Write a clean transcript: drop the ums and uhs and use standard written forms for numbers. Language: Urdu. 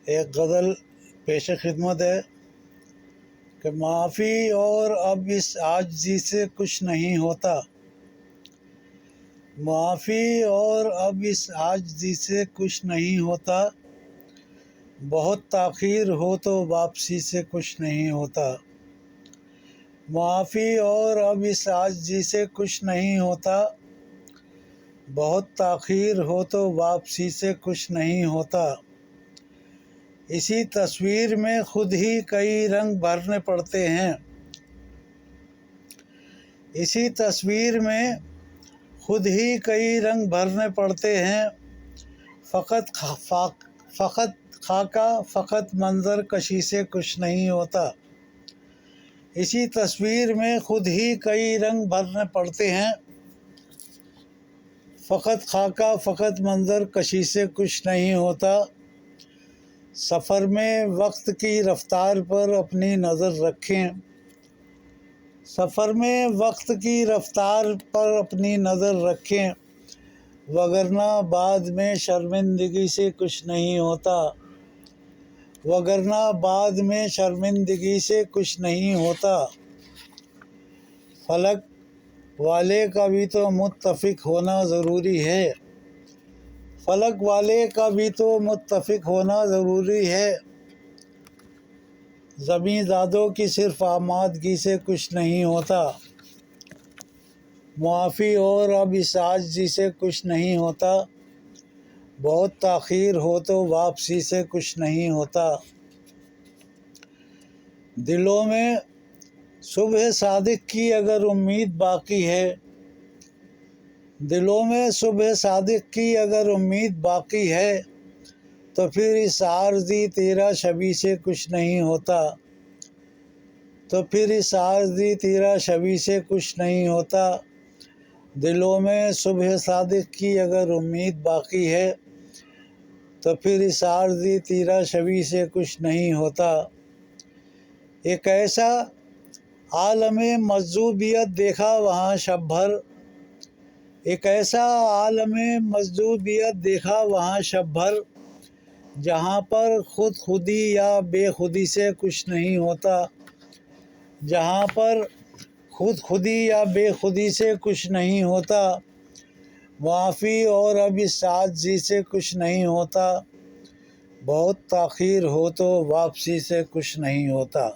ایک غزل پیش خدمت ہے کہ معافی اور اب اس عاجزی سے کچھ نہیں ہوتا، معافی اور اب اس عاجزی سے کچھ نہیں ہوتا، بہت تاخیر ہو تو واپسی سے کچھ نہیں ہوتا، معافی اور اب اس عاجزی سے کچھ نہیں ہوتا، بہت تاخیر ہو تو واپسی سے کچھ نہیں ہوتا، اسی تصویر میں خود ہی کئی رنگ بھرنے پڑتے ہیں، اسی تصویر میں خود ہی کئی رنگ بھرنے پڑتے ہیں، فقط خاکہ فقط منظر کشی سے کچھ نہیں ہوتا، اسی تصویر میں خود ہی کئی رنگ بھرنے پڑتے ہیں، فقط خاکہ فقط منظر کشی سے کچھ نہیں ہوتا، سفر میں وقت کی رفتار پر اپنی نظر رکھیں، سفر میں وقت کی رفتار پر اپنی نظر رکھیں، وگرنہ بعد میں شرمندگی سے کچھ نہیں ہوتا، وگرنہ بعد میں شرمندگی سے کچھ نہیں ہوتا، فلک والے کا بھی تو متفق ہونا ضروری ہے، فلک والے کا بھی تو متفق ہونا ضروری ہے، زمیں زادوں کی صرف آمادگی سے کچھ نہیں ہوتا، معافی اور اب اس عاجزی سے کچھ نہیں ہوتا، بہت تاخیر ہو تو واپسی سے کچھ نہیں ہوتا، دلوں میں صبح صادق کی اگر امید باقی ہے، دلوں میں صبح صادق کی اگر امید باقی ہے، تو پھر اس عارضی تیرا شبی سے کچھ نہیں ہوتا، تو پھر اس عارضی تیرا شبی سے کچھ نہیں ہوتا، دلوں میں صبح صادق کی اگر امید باقی ہے، تو پھر اس عارضی تیرا شبی سے کچھ نہیں ہوتا، ایک ایسا عالم مجذوبیت دیکھا وہاں شب بھر، ایک ایسا عالم مجذوبیت دیکھا وہاں شب بھر، جہاں پر خود خودی یا بے خودی سے کچھ نہیں ہوتا، جہاں پر خود خودی یا بے خودی سے کچھ نہیں ہوتا، معافی اور اب اس عاجزی سے کچھ نہیں ہوتا، بہت تاخیر ہو تو واپسی سے کچھ نہیں ہوتا۔